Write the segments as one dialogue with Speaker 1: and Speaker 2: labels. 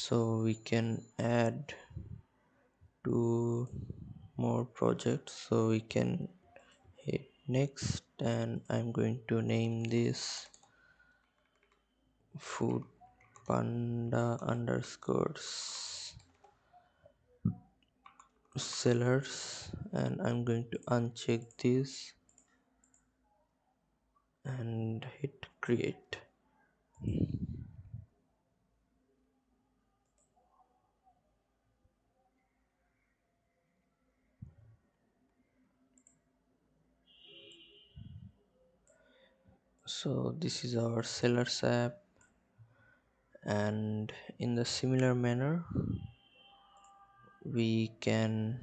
Speaker 1: So we can add two more projects, so we can hit next, and I'm going to name this food panda underscores sellers, and I'm going to uncheck this and hit create. So this is our sellers app, and in the similar manner we can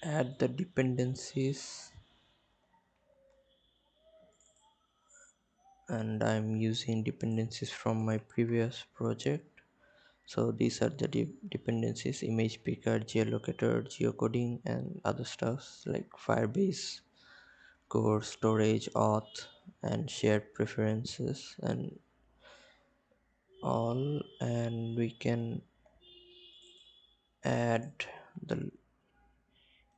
Speaker 1: add the dependencies, and I'm using dependencies from my previous project. So these are the dependencies: image picker, geolocator, geocoding, and other stuffs like Firebase, core, storage, auth, and shared preferences, and all. And we can add the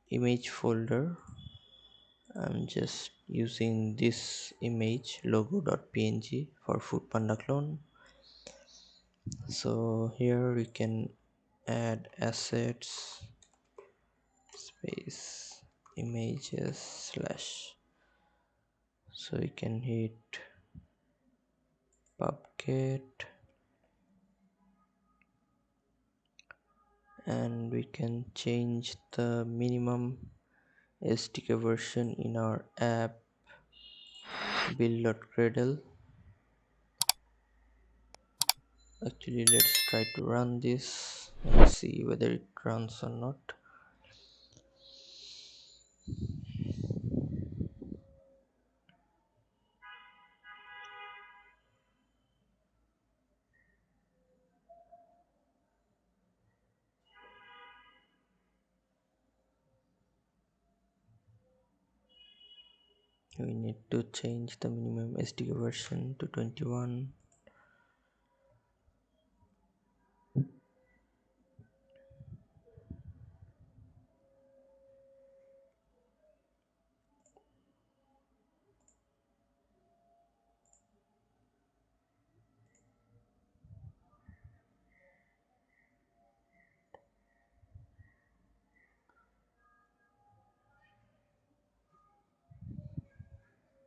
Speaker 1: image folder. I'm just using this image logo.png for Foodpanda clone. So here we can add assets space images slash, so we can hit pubget, and we can change the minimum SDK version in our app build.gradle. Actually, let's try to run this and see whether it runs or not. We need to change the minimum SDK version to 21.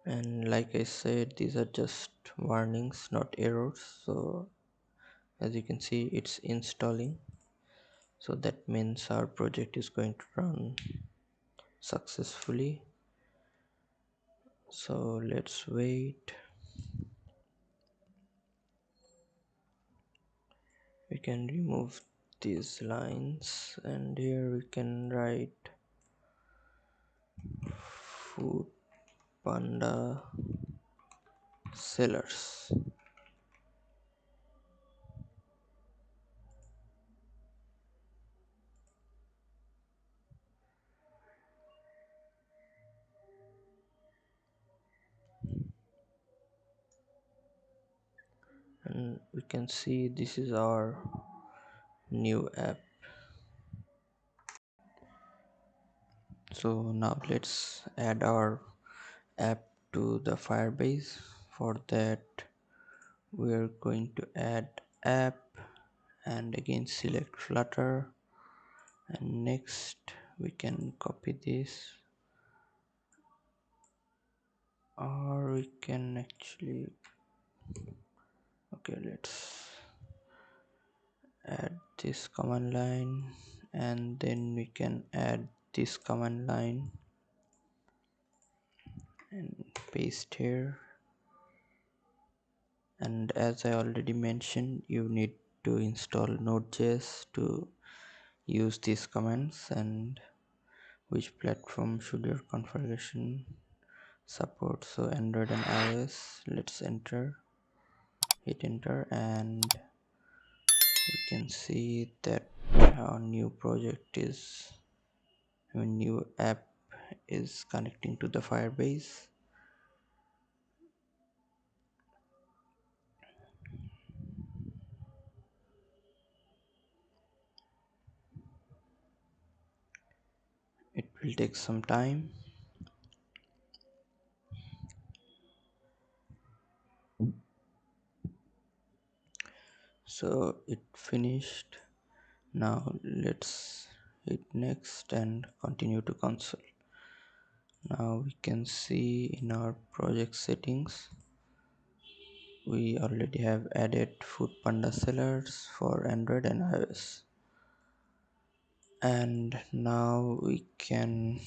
Speaker 1: And like I said, these are just warnings, not errors. So as you can see, it's installing, so that means our project is going to run successfully. So let's wait. We can remove these lines, and here we can write food panda sellers, and we can see this is our new app. So now let's add our app to the Firebase. For that, we are going to add app, and again select Flutter, and next we can copy this, or we can actually, okay, let's add this command line, and then we can add this command line and paste here. And as I already mentioned, you need to install Node.js to use these commands. And which platform should your configuration support? So Android and iOS. Let's hit enter, and we can see that our new project is, new app is connecting to the Firebase. It will take some time. So it finished. Now let's hit next and continue to console. Now we can see in our project settings we already have added Foodpanda sellers for Android and iOS. And now we can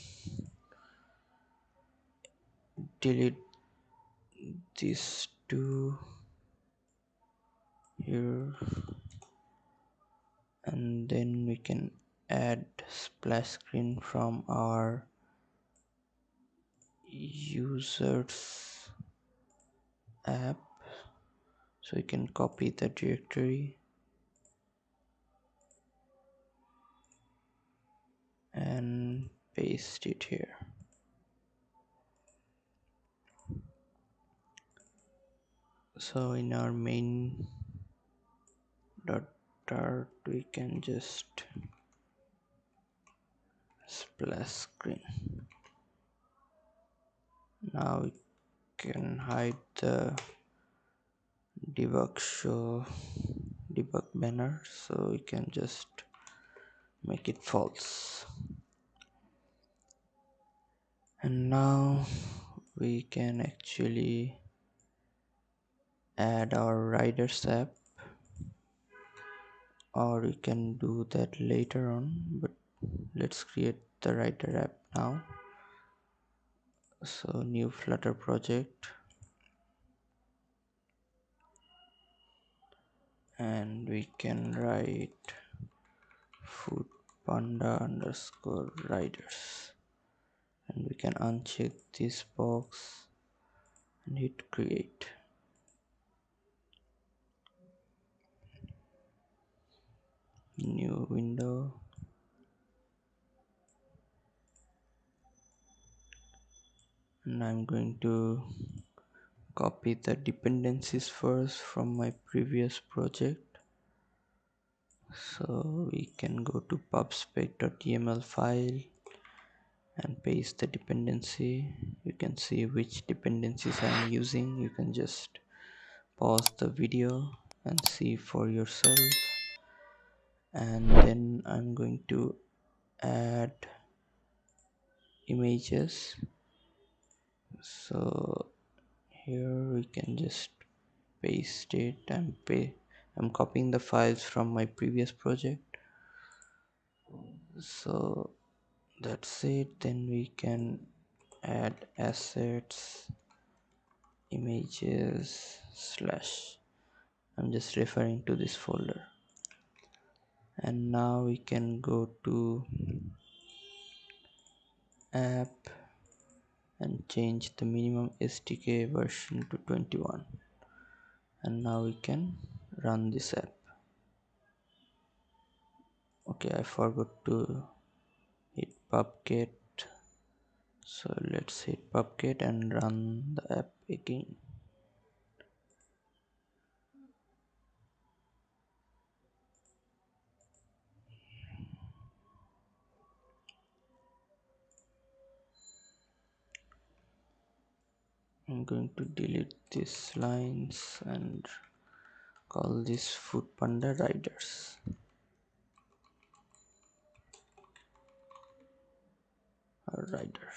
Speaker 1: delete these two here, and then we can add splash screen from our users app. So you can copy the directory and paste it here. So in our main dart we can just splash screen. Now we can hide the debug banner, so we can just make it false. And now we can actually add our riders app, or we can do that later on, but let's create the rider app now. So new Flutter project, and we can write Foodpanda underscore riders, and we can uncheck this box and hit create. New window, and I'm going to copy the dependencies first from my previous project. So we can go to pubspec.yml file and paste the dependency. You can see which dependencies I'm using. You can just pause the video and see for yourself. And then I'm going to add images. So here we can just paste it and I'm copying the files from my previous project. So that's it. Then we can add assets images slash, I'm just referring to this folder. And now we can go to app and change the minimum SDK version to 21, and now we can run this app. Okay, I forgot to hit pubget, so let's hit pubget and run the app again. I'm going to delete these lines and call this Foodpanda riders. Rider.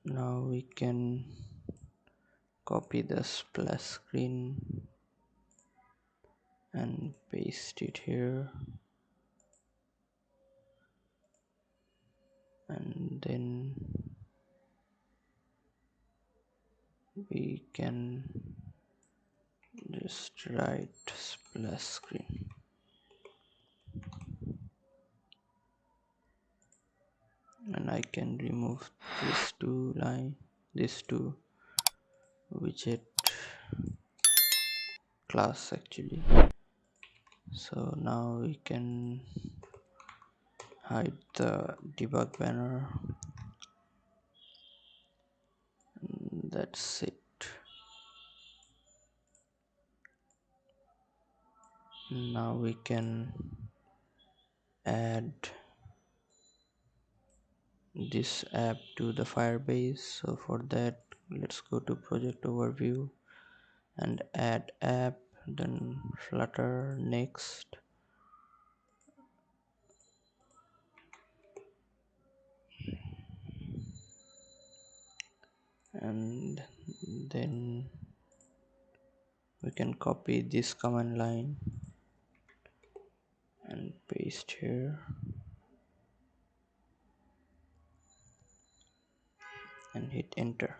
Speaker 1: Now we can copy the splash screen and paste it here, and then we can just write splash screen, and I can remove these two widget class actually. So now we can hide the debug banner. That's it. Now we can add this app to the Firebase. So for that, let's go to project overview and add app, then Flutter, next, and then we can copy this command line and paste here and hit enter.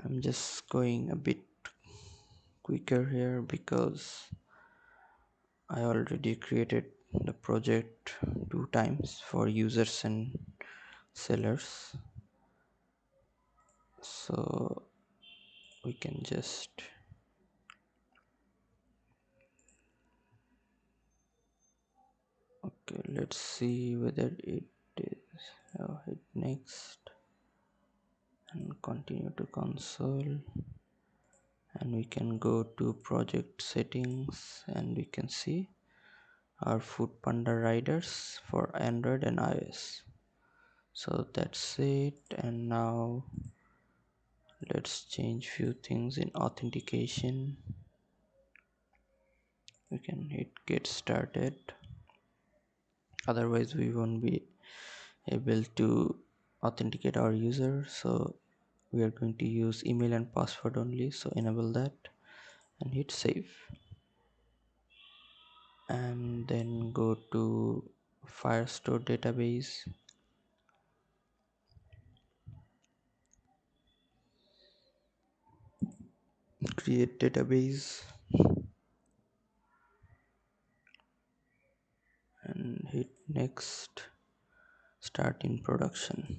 Speaker 1: I'm just going a bit quicker here because I already created the project 2 times for users and sellers, so we can just okay, let's see whether it is. Hit next and continue to console, and we can go to project settings and we can see our Foodpanda riders for Android and iOS. So that's it, and now let's change few things in authentication. We can hit get started, otherwise we won't be able to authenticate our user. So we are going to use email and password only, so enable that and hit save, and then go to Firestore database, create database and hit next, start in production.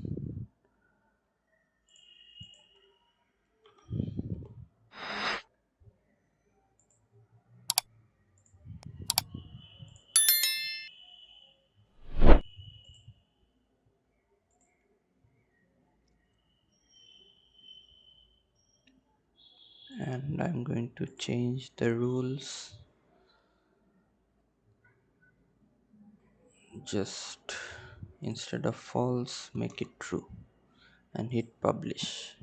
Speaker 1: And I'm going to change the rules, just instead of false make it true, and hit publish,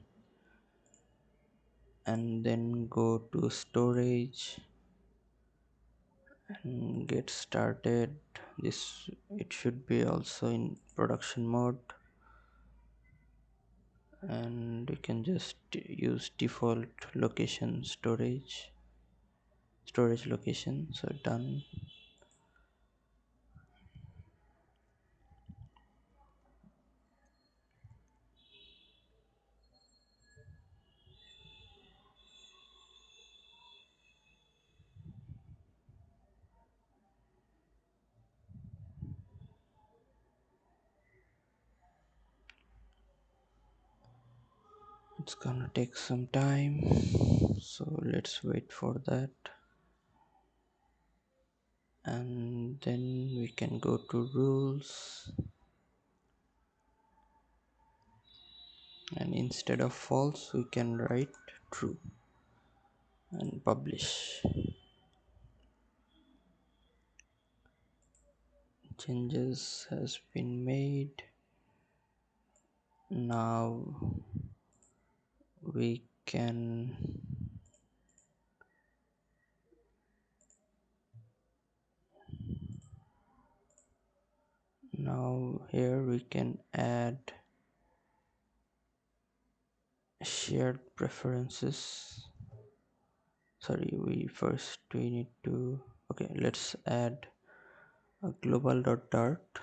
Speaker 1: and then go to storage and get started. This, it should be also in production mode, and you can just use default location storage location. So done. It's gonna take some time, so let's wait for that. And then we can go to rules, and instead of false we can write true and publish. Changes has been made. Now we can Now here we can add shared preferences. Sorry, we need to, okay, let's add a global.dart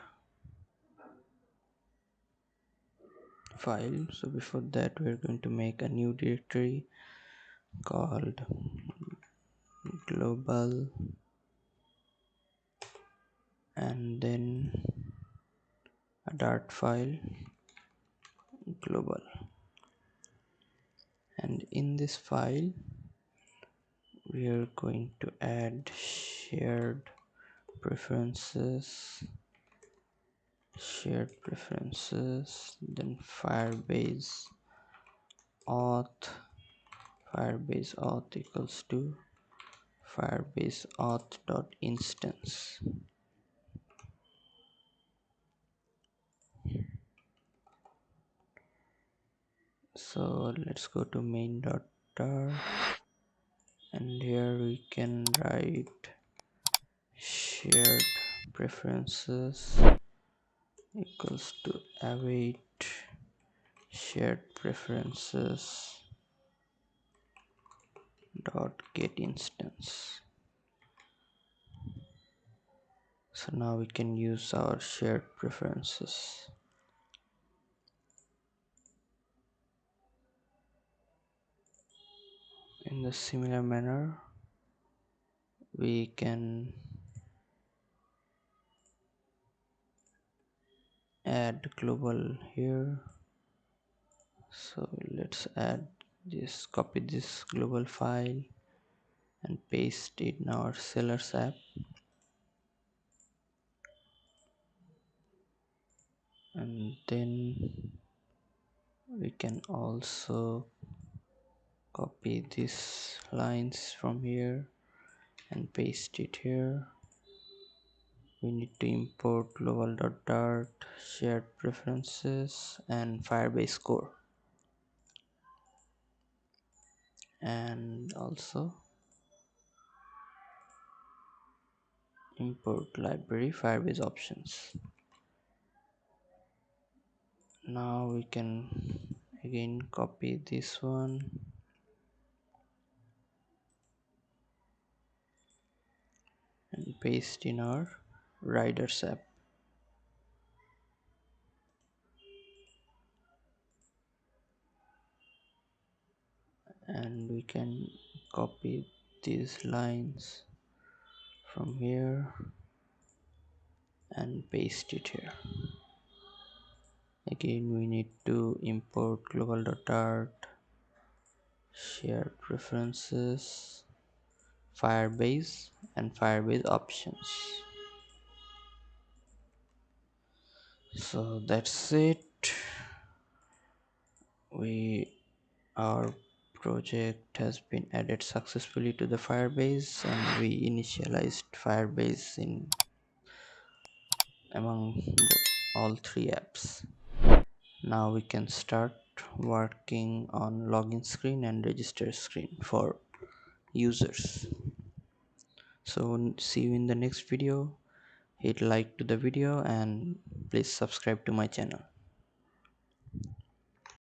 Speaker 1: file. So before that, we're going to make a new directory called global, and then a dart file global, and in this file we are going to add preferences shared preferences, then auth firebase auth equals to firebase auth dot instance. So let's go to main.tar, and here we can write shared preferences equals to await shared preferences dot get instance. So now we can use our shared preferences. In the similar manner, we can add global here. So let's add this, copy this global file and paste it in our sellers app, and then we can also copy these lines from here and paste it here. We need to import global.dart, shared preferences, and firebase core, and also import library firebase options. Now we can again copy this one and paste in our riders app, and we can copy these lines from here and paste it here. Again, we need to import global.dart, shared preferences, firebase, and firebase options. So that's it. Our project has been added successfully to the firebase, and we initialized firebase in among all three apps. Now we can start working on login screen and register screen for users. So see you in the next video. Hit like to the video and please subscribe to my channel.